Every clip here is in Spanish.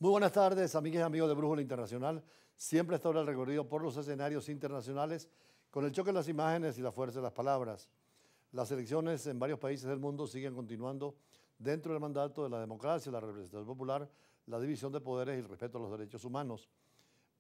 Muy buenas tardes, amigas y amigos de Brújula Internacional. Siempre está ahora el recorrido por los escenarios internacionales con el choque de las imágenes y la fuerza de las palabras. Las elecciones en varios países del mundo siguen continuando dentro del mandato de la democracia, la representación popular, la división de poderes y el respeto a los derechos humanos.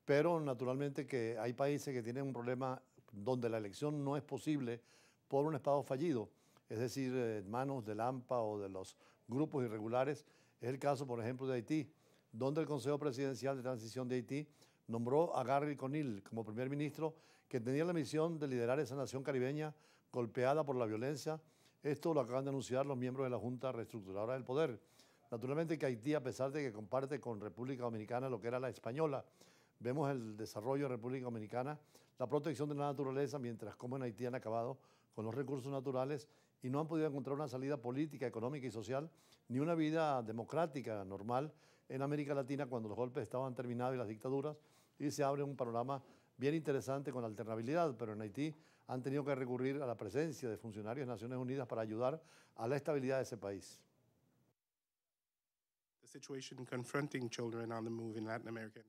Pero naturalmente que hay países que tienen un problema donde la elección no es posible por un Estado fallido, es decir, en manos del AMPA o de los grupos irregulares. Es el caso, por ejemplo, de Haití, donde el Consejo Presidencial de Transición de Haití nombró a Gary Conille como primer ministro, que tenía la misión de liderar esa nación caribeña golpeada por la violencia. Esto lo acaban de anunciar los miembros de la Junta Reestructuradora del Poder. Naturalmente que Haití, a pesar de que comparte con República Dominicana lo que era la española, vemos el desarrollo de República Dominicana, la protección de la naturaleza, mientras como en Haití han acabado con los recursos naturales y no han podido encontrar una salida política, económica y social, ni una vida democrática normal en América Latina cuando los golpes estaban terminados y las dictaduras, y se abre un panorama bien interesante con alternabilidad, pero en Haití han tenido que recurrir a la presencia de funcionarios de Naciones Unidas para ayudar a la estabilidad de ese país.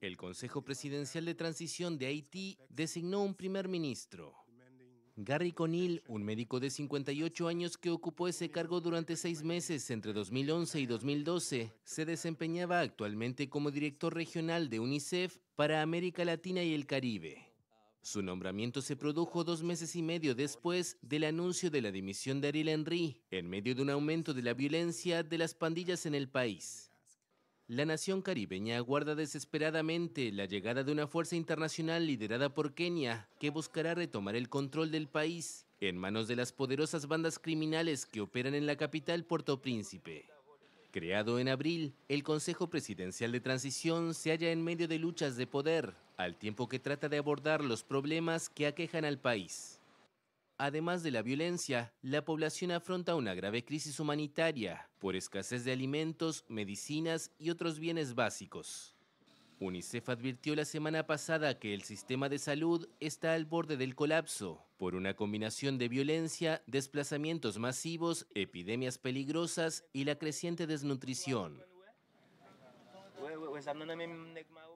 El Consejo Presidencial de Transición de Haití designó un primer ministro. Gary Conille, un médico de 58 años que ocupó ese cargo durante 6 meses entre 2011 y 2012, se desempeñaba actualmente como director regional de UNICEF para América Latina y el Caribe. Su nombramiento se produjo 2 meses y medio después del anuncio de la dimisión de Ariel Henry, en medio de un aumento de la violencia de las pandillas en el país. La nación caribeña aguarda desesperadamente la llegada de una fuerza internacional liderada por Kenia que buscará retomar el control del país en manos de las poderosas bandas criminales que operan en la capital Puerto Príncipe. Creado en abril, el Consejo Presidencial de Transición se halla en medio de luchas de poder, al tiempo que trata de abordar los problemas que aquejan al país. Además de la violencia, la población afronta una grave crisis humanitaria por escasez de alimentos, medicinas y otros bienes básicos. UNICEF advirtió la semana pasada que el sistema de salud está al borde del colapso por una combinación de violencia, desplazamientos masivos, epidemias peligrosas y la creciente desnutrición.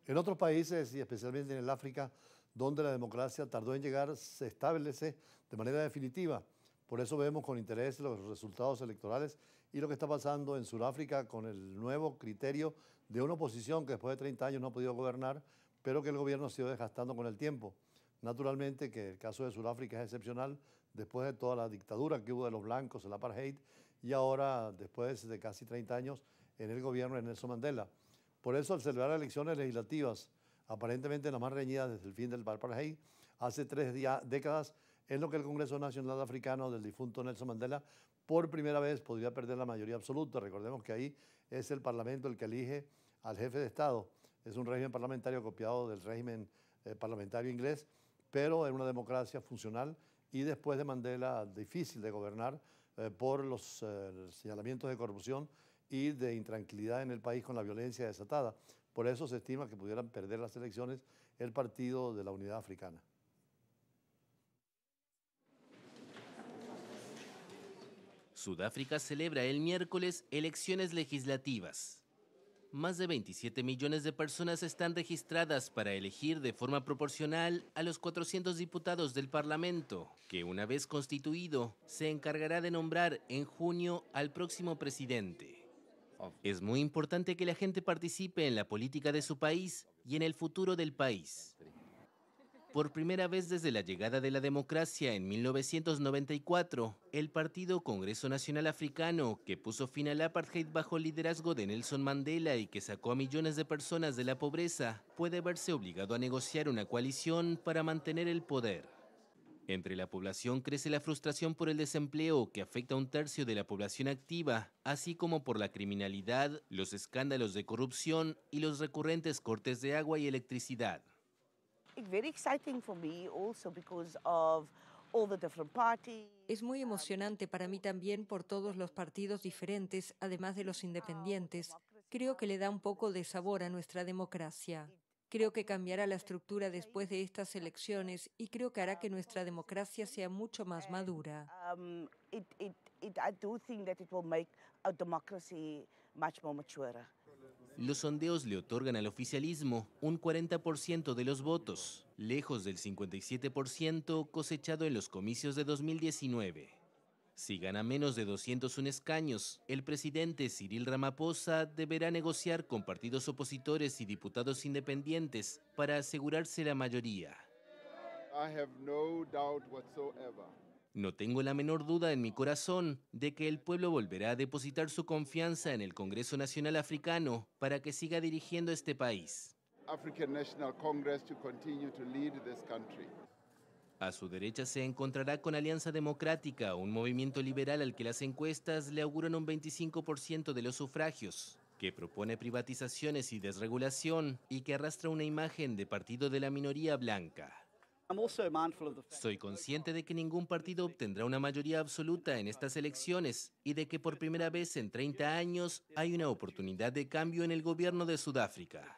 En otros países, y especialmente en el África, donde la democracia tardó en llegar, se establece de manera definitiva. Por eso vemos con interés los resultados electorales y lo que está pasando en Sudáfrica con el nuevo criterio de una oposición que después de 30 años no ha podido gobernar, pero que el gobierno se ha ido desgastando con el tiempo. Naturalmente que el caso de Sudáfrica es excepcional después de toda la dictadura que hubo de los blancos, el apartheid, y ahora, después de casi 30 años, en el gobierno de Nelson Mandela. Por eso, al celebrar elecciones legislativas, aparentemente las más reñidas desde el fin del apartheid, hace 3 décadas, en lo que el Congreso Nacional Africano del difunto Nelson Mandela por primera vez podría perder la mayoría absoluta. Recordemos que ahí es el Parlamento el que elige al jefe de Estado. Es un régimen parlamentario copiado del régimen parlamentario inglés, pero en una democracia funcional y después de Mandela difícil de gobernar por los señalamientos de corrupción y de intranquilidad en el país con la violencia desatada. Por eso se estima que pudieran perder las elecciones el Partido de la Unidad Africana. Sudáfrica celebra el miércoles elecciones legislativas. Más de 27 millones de personas están registradas para elegir de forma proporcional a los 400 diputados del Parlamento, que una vez constituido, se encargará de nombrar en junio al próximo presidente. Es muy importante que la gente participe en la política de su país y en el futuro del país. Por primera vez desde la llegada de la democracia en 1994, el Partido Congreso Nacional Africano, que puso fin al apartheid bajo el liderazgo de Nelson Mandela y que sacó a millones de personas de la pobreza, puede verse obligado a negociar una coalición para mantener el poder. Entre la población crece la frustración por el desempleo, que afecta a 1/3 de la población activa, así como por la criminalidad, los escándalos de corrupción y los recurrentes cortes de agua y electricidad. Es muy emocionante para mí también por todos los partidos diferentes, además de los independientes. Creo que le da un poco de sabor a nuestra democracia. Creo que cambiará la estructura después de estas elecciones y creo que hará que nuestra democracia sea mucho más madura. Los sondeos le otorgan al oficialismo un 40% de los votos, lejos del 57% cosechado en los comicios de 2019. Si gana menos de 201 escaños, el presidente Cyril Ramaphosa deberá negociar con partidos opositores y diputados independientes para asegurarse la mayoría. No tengo la menor duda en mi corazón de que el pueblo volverá a depositar su confianza en el Congreso Nacional Africano para que siga dirigiendo este país. A su derecha se encontrará con Alianza Democrática, un movimiento liberal al que las encuestas le auguran un 25% de los sufragios, que propone privatizaciones y desregulación y que arrastra una imagen de partido de la minoría blanca. Soy consciente de que ningún partido obtendrá una mayoría absoluta en estas elecciones y de que por primera vez en 30 años hay una oportunidad de cambio en el gobierno de Sudáfrica.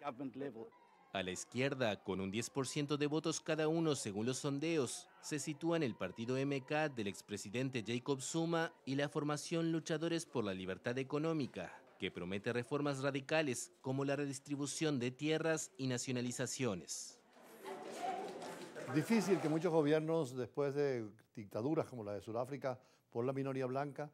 A la izquierda, con un 10% de votos cada uno según los sondeos, se sitúan el partido MK del expresidente Jacob Zuma y la formación Luchadores por la Libertad Económica, que promete reformas radicales como la redistribución de tierras y nacionalizaciones. Difícil que muchos gobiernos, después de dictaduras como la de Sudáfrica por la minoría blanca,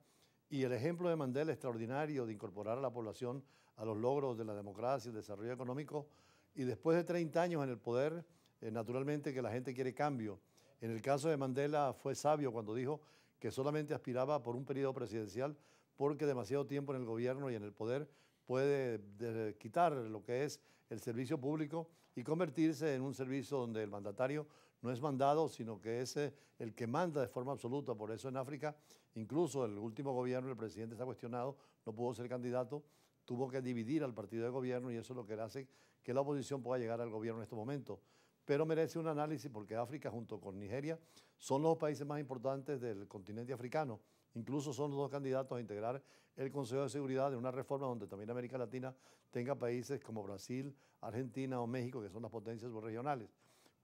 y el ejemplo de Mandela extraordinario de incorporar a la población a los logros de la democracia y el desarrollo económico, y después de 30 años en el poder, naturalmente que la gente quiere cambio. En el caso de Mandela fue sabio cuando dijo que solamente aspiraba por un periodo presidencial porque demasiado tiempo en el gobierno y en el poder puede quitar lo que es el servicio público y convertirse en un servicio donde el mandatario no es mandado, sino que es el que manda de forma absoluta. Por eso en África, incluso el último gobierno, el presidente está cuestionado, no pudo ser candidato, tuvo que dividir al partido de gobierno y eso es lo que hace que la oposición pueda llegar al gobierno en estos momentos. Pero merece un análisis porque África, junto con Nigeria, son los países más importantes del continente africano. Incluso son los dos candidatos a integrar el Consejo de Seguridad de una reforma donde también América Latina tenga países como Brasil, Argentina o México, que son las potencias regionales.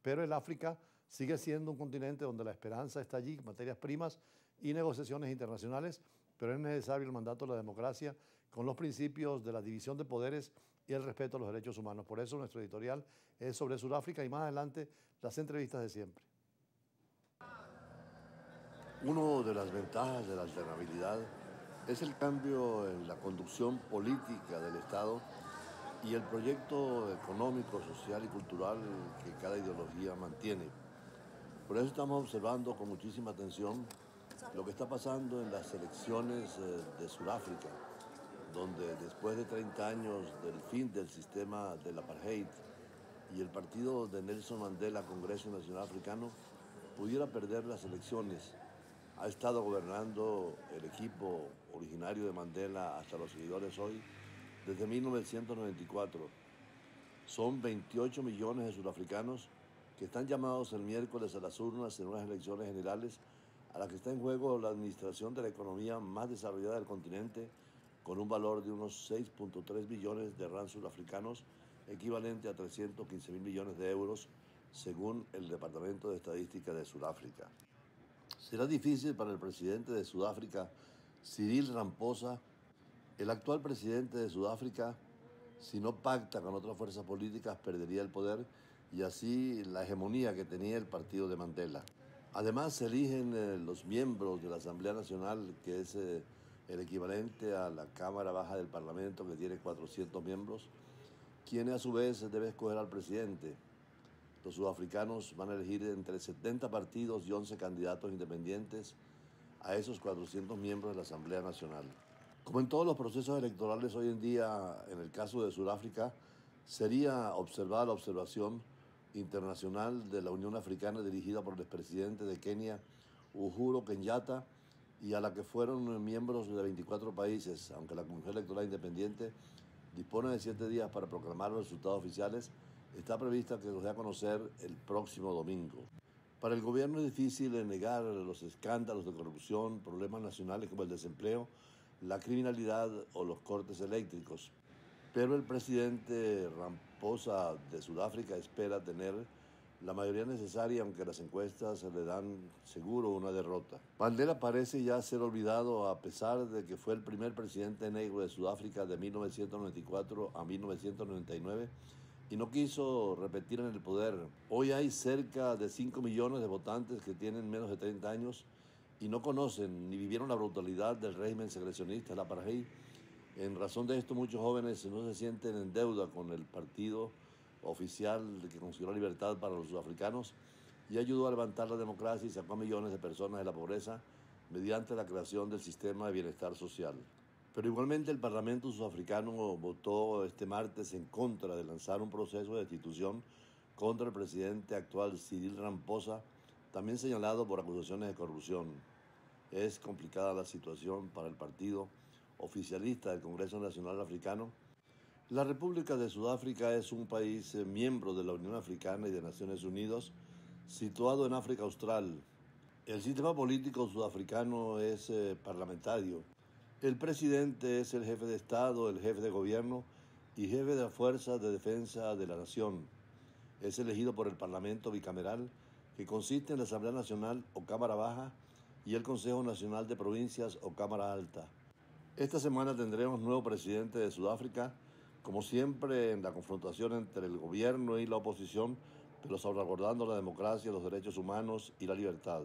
Pero el África sigue siendo un continente donde la esperanza está allí, materias primas y negociaciones internacionales, pero es necesario el mandato de la democracia con los principios de la división de poderes y el respeto a los derechos humanos. Por eso nuestro editorial es sobre Sudáfrica y más adelante las entrevistas de siempre. Una de las ventajas de la alternabilidad es el cambio en la conducción política del Estado y el proyecto económico, social y cultural que cada ideología mantiene. Por eso estamos observando con muchísima atención lo que está pasando en las elecciones de Sudáfrica, donde después de 30 años del fin del sistema del apartheid y el partido de Nelson Mandela, Congreso Nacional Africano, pudiera perder las elecciones. Ha estado gobernando el equipo originario de Mandela hasta los seguidores hoy desde 1994. Son 28 millones de sudafricanos que están llamados el miércoles a las urnas en unas elecciones generales a las que está en juego la administración de la economía más desarrollada del continente, con un valor de unos 6.3 billones de rands sudafricanos, equivalente a 315.000 millones de euros, según el Departamento de Estadística de Sudáfrica. Será difícil para el presidente de Sudáfrica, Cyril Ramaphosa, el actual presidente de Sudáfrica, si no pacta con otras fuerzas políticas, perdería el poder y así la hegemonía que tenía el partido de Mandela. Además, se eligen los miembros de la Asamblea Nacional, que es el equivalente a la Cámara Baja del Parlamento, que tiene 400 miembros, quienes a su vez debe escoger al presidente. Los sudafricanos van a elegir entre 70 partidos y 11 candidatos independientes a esos 400 miembros de la Asamblea Nacional. Como en todos los procesos electorales hoy en día, en el caso de Sudáfrica, sería observada la observación internacional de la Unión Africana dirigida por el expresidente de Kenia, Uhuru Kenyatta, y a la que fueron miembros de 24 países, aunque la Comisión Electoral Independiente dispone de 7 días para proclamar los resultados oficiales. Está prevista que los dé a conocer el próximo domingo. Para el gobierno es difícil negar los escándalos de corrupción, problemas nacionales como el desempleo, la criminalidad o los cortes eléctricos. Pero el presidente Ramaphosa de Sudáfrica espera tener la mayoría necesaria, aunque las encuestas le dan seguro una derrota. Mandela parece ya ser olvidado a pesar de que fue el primer presidente negro de Sudáfrica de 1994 a 1999 y no quiso repetir en el poder. Hoy hay cerca de 5 millones de votantes que tienen menos de 30 años y no conocen ni vivieron la brutalidad del régimen segregacionista, el apartheid. En razón de esto, muchos jóvenes no se sienten en deuda con el partido oficial que consiguió la libertad para los sudafricanos y ayudó a levantar la democracia y sacó a millones de personas de la pobreza mediante la creación del sistema de bienestar social. Pero igualmente el Parlamento sudafricano votó este martes en contra de lanzar un proceso de destitución contra el presidente actual Cyril Ramaphosa, también señalado por acusaciones de corrupción. Es complicada la situación para el partido oficialista del Congreso Nacional Africano. La República de Sudáfrica es un país miembro de la Unión Africana y de Naciones Unidas, situado en África Austral. El sistema político sudafricano es parlamentario. El presidente es el jefe de Estado, el jefe de gobierno y jefe de las fuerzas de defensa de la nación. Es elegido por el Parlamento bicameral, que consiste en la Asamblea Nacional o Cámara Baja y el Consejo Nacional de Provincias o Cámara Alta. Esta semana tendremos nuevo presidente de Sudáfrica, como siempre en la confrontación entre el gobierno y la oposición, pero salvaguardando la democracia, los derechos humanos y la libertad.